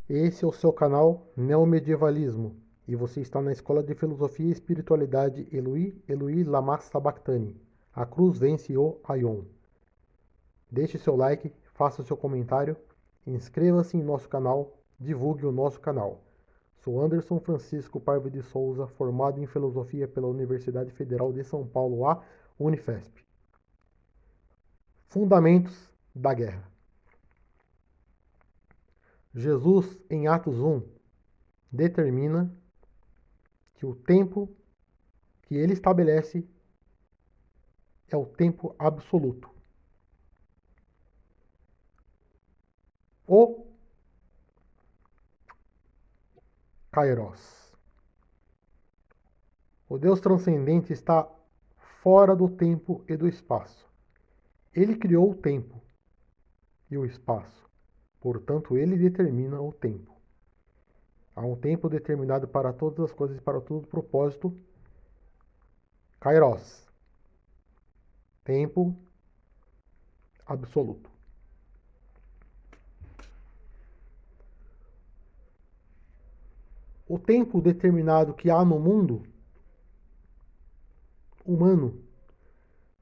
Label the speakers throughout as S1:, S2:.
S1: Esse é o seu canal Neomedievalismo e você está na Escola de Filosofia e Espiritualidade Elui Lama Sabachthani. A cruz vence o Aion. Deixe seu like, faça seu comentário, inscreva-se em nosso canal, divulgue o nosso canal. Sou Anderson Francisco Paiva de Souza, formado em Filosofia pela Universidade Federal de São Paulo, a Unifesp. Fundamentos da guerra. Jesus, em Atos 1, determina que o tempo que ele estabelece é o tempo absoluto. O Kairos. O Deus transcendente está fora do tempo e do espaço. Ele criou o tempo e o espaço. Portanto, ele determina o tempo. Há um tempo determinado para todas as coisas e para todo propósito. Kairos. Tempo absoluto. O tempo determinado que há no mundo humano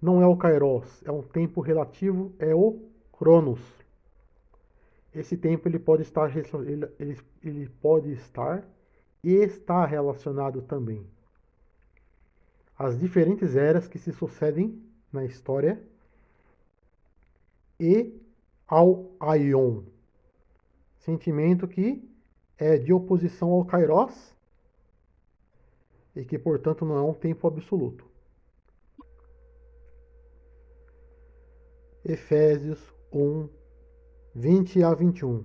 S1: não é o Kairos, é um tempo relativo, é o Cronos. Esse tempo ele pode estar e está relacionado também às diferentes eras que se sucedem na história e ao Aion, sentimento que é de oposição ao Kairos e que, portanto, não é um tempo absoluto. Efésios 1, 20 a 21.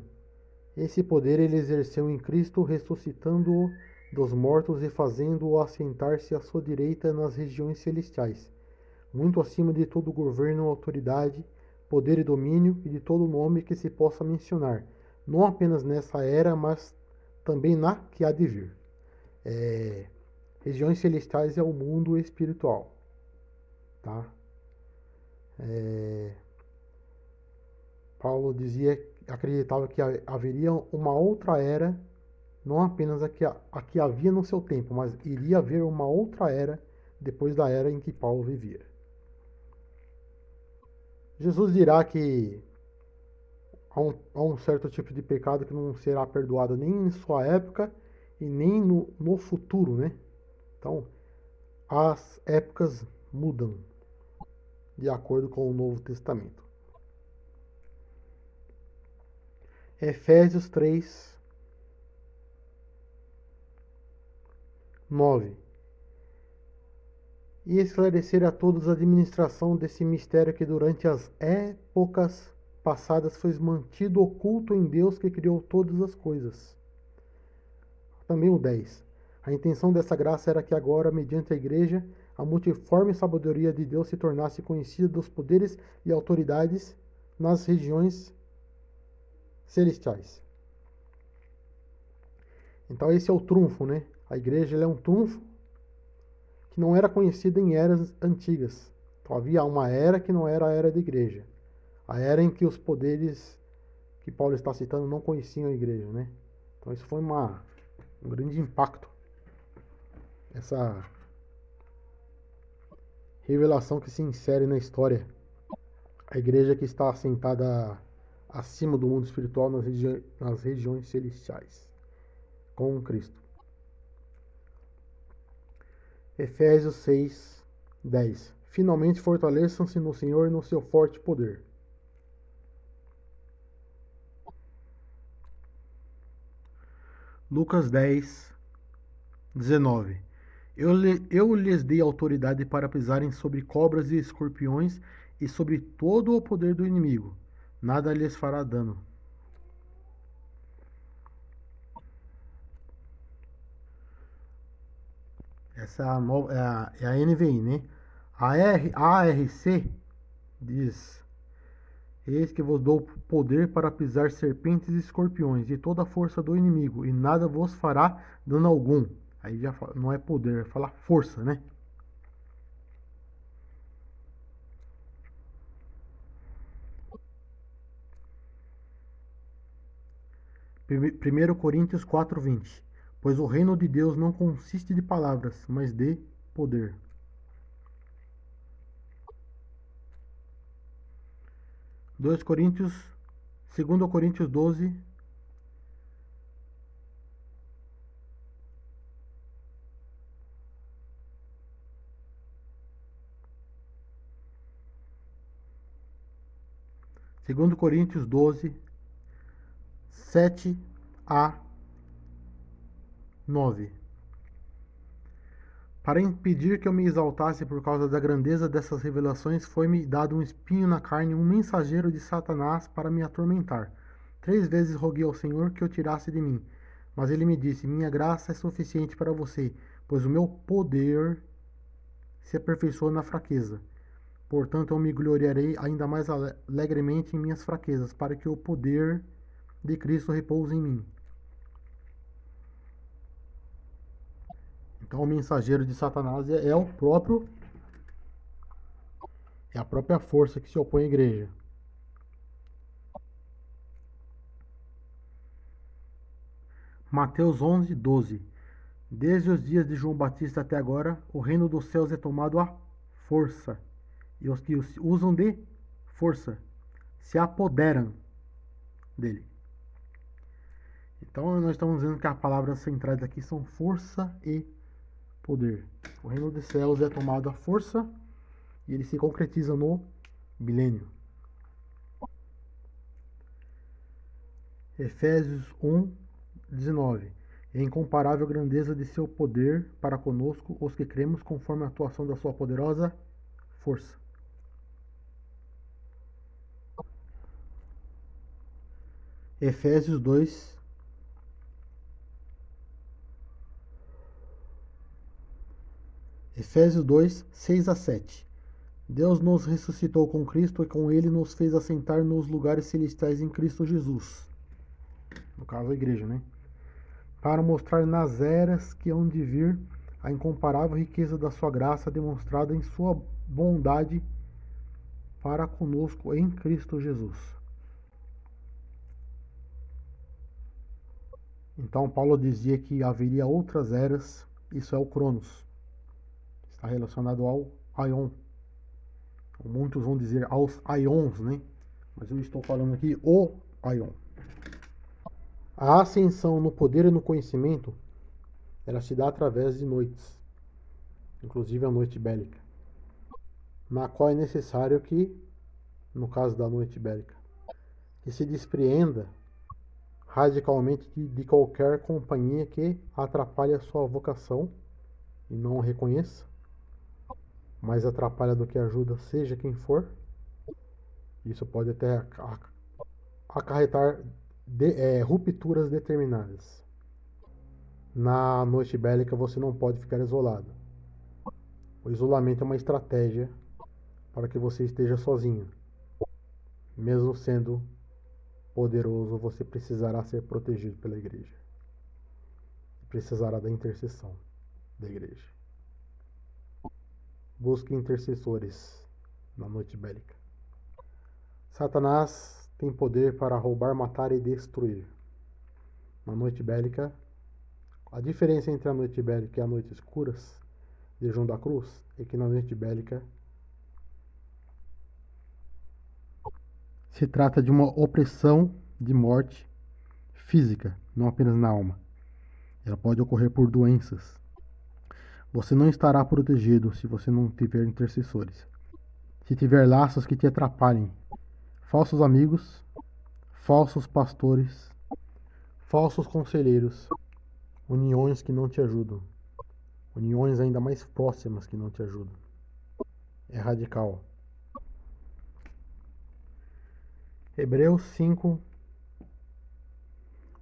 S1: Esse poder ele exerceu em Cristo, ressuscitando-o dos mortos e fazendo-o assentar-se à sua direita nas regiões celestiais, muito acima de todo governo, autoridade, poder e domínio e de todo nome que se possa mencionar, não apenas nessa era, mas também na que há de vir. Regiões celestiais é o mundo espiritual, tá? Paulo acreditava que haveria uma outra era, não apenas a que havia no seu tempo, mas iria haver uma outra era depois da era em que Paulo vivia. Jesus dirá que há um certo tipo de pecado que não será perdoado nem em sua época e nem no futuro, né? Então, as épocas mudam de acordo com o Novo Testamento. Efésios 3, 9. E esclarecer a todos a administração desse mistério que durante as épocas passadas foi mantido oculto em Deus que criou todas as coisas. Também o 10. A intenção dessa graça era que agora, mediante a Igreja, a multiforme sabedoria de Deus se tornasse conhecida dos poderes e autoridades nas regiões celestiais. Então esse é o trunfo, né? A Igreja é um trunfo que não era conhecido em eras antigas. Então havia uma era que não era a era da Igreja. A era em que os poderes que Paulo está citando não conheciam a Igreja, né? Então isso foi um grande impacto. Essa revelação que se insere na história. A igreja que está assentada acima do mundo espiritual nas regiões celestiais, com Cristo. Efésios 6, 10. Finalmente fortaleçam-se no Senhor e no seu forte poder. Lucas 10, 19. Eu lhes dei autoridade para pisarem sobre cobras e escorpiões e sobre todo o poder do inimigo. Nada lhes fará dano. Essa é a NVI, né? A ARC diz: Eis que vos dou poder para pisar serpentes e escorpiões e toda a força do inimigo, e nada vos fará dano algum. Aí já fala, não é poder, fala força, né? 1 Coríntios 4:20. Pois o reino de Deus não consiste de palavras, mas de poder. Dois Coríntios, 2 Coríntios 12, Segundo Coríntios 12, 7 a 9. Para impedir que eu me exaltasse por causa da grandeza dessas revelações, foi-me dado um espinho na carne, um mensageiro de Satanás para me atormentar. 3 vezes roguei ao Senhor que o tirasse de mim. Mas ele me disse: minha graça é suficiente para você, pois o meu poder se aperfeiçoa na fraqueza. Portanto, eu me gloriarei ainda mais alegremente em minhas fraquezas, para que o poder de Cristo repouse em mim. Então, o mensageiro de Satanás é a própria força que se opõe à igreja. Mateus 11, 12. Desde os dias de João Batista até agora, o reino dos céus é tomado à força, e os que usam de força se apoderam dele. Então, nós estamos vendo que as palavras centrais aqui são força e poder. O reino dos céus é tomado à força e ele se concretiza no milênio. Efésios 1, 19. É incomparável a grandeza de seu poder para conosco, os que cremos, conforme a atuação da sua poderosa força. Efésios 2, Efésios 2, 6 a 7. Deus nos ressuscitou com Cristo e com ele nos fez assentar nos lugares celestiais em Cristo Jesus. No caso, a igreja, né? Para mostrar nas eras que hão de vir a incomparável riqueza da sua graça demonstrada em sua bondade para conosco em Cristo Jesus. Então, Paulo dizia que haveria outras eras, isso é o Cronos. Está relacionado ao Aion. Muitos vão dizer aos Aions, né? Mas eu estou falando aqui o Aion. A ascensão no poder e no conhecimento, ela se dá através de noites, inclusive a noite bélica, na qual é necessário que, no caso da noite bélica, que se despreenda radicalmente de qualquer companhia que atrapalhe a sua vocação e não a reconheça, mais atrapalha do que ajuda, seja quem for. Isso pode até acarretar rupturas determinadas. Na noite bélica você não pode ficar isolado. O isolamento é uma estratégia para que você esteja sozinho. Mesmo sendo poderoso, você precisará ser protegido pela igreja. Precisará da intercessão da igreja. Busque intercessores na noite bélica. Satanás tem poder para roubar, matar e destruir. Na noite bélica, a diferença entre a noite bélica e a noite escuras de João da Cruz é que na noite bélica se trata de uma opressão de morte física, não apenas na alma. Ela pode ocorrer por doenças. Você não estará protegido se você não tiver intercessores. Se tiver laços que te atrapalhem, falsos amigos, falsos pastores, falsos conselheiros, uniões que não te ajudam, uniões ainda mais próximas que não te ajudam. É radical. Hebreus 5,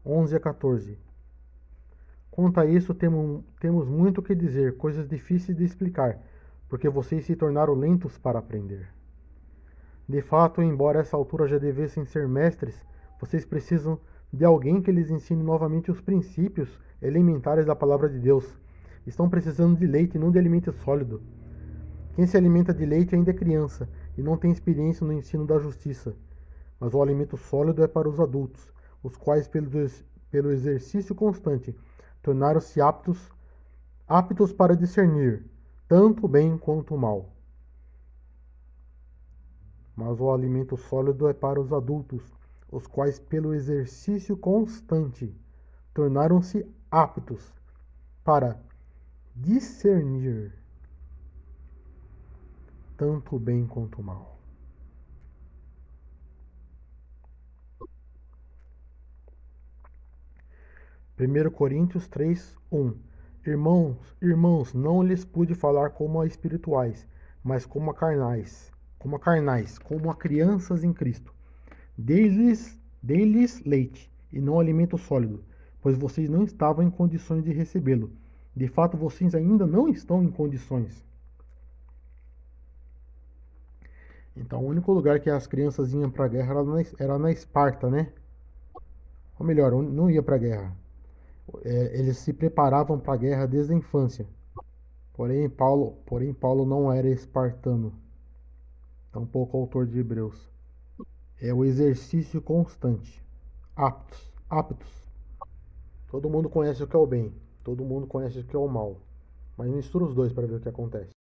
S1: 11 a 14. Quanto a isso, temos muito o que dizer, coisas difíceis de explicar, porque vocês se tornaram lentos para aprender. De fato, embora a essa altura já devessem ser mestres, vocês precisam de alguém que lhes ensine novamente os princípios elementares da palavra de Deus. Estão precisando de leite, não de alimento sólido. Quem se alimenta de leite ainda é criança e não tem experiência no ensino da justiça. Mas o alimento sólido é para os adultos, os quais, pelo exercício constante, tornaram-se aptos para discernir tanto o bem quanto o mal. Mas o alimento sólido é para os adultos, os quais, pelo exercício constante, tornaram-se aptos para discernir tanto o bem quanto o mal. Primeiro Coríntios 3:1. Irmãos, não lhes pude falar como a espirituais, mas como a carnais, como a crianças em Cristo. Dei-lhes leite, e não alimento sólido, pois vocês não estavam em condições de recebê-lo. De fato, vocês ainda não estão em condições. Então, o único lugar que as crianças iam para a guerra era na Esparta, né? Ou melhor, não ia para a guerra. Eles se preparavam para a guerra desde a infância. Porém Paulo não era espartano, tampouco autor de Hebreus. É o exercício constante. Aptos. Todo mundo conhece o que é o bem, todo mundo conhece o que é o mal. Mas mistura os dois para ver o que acontece.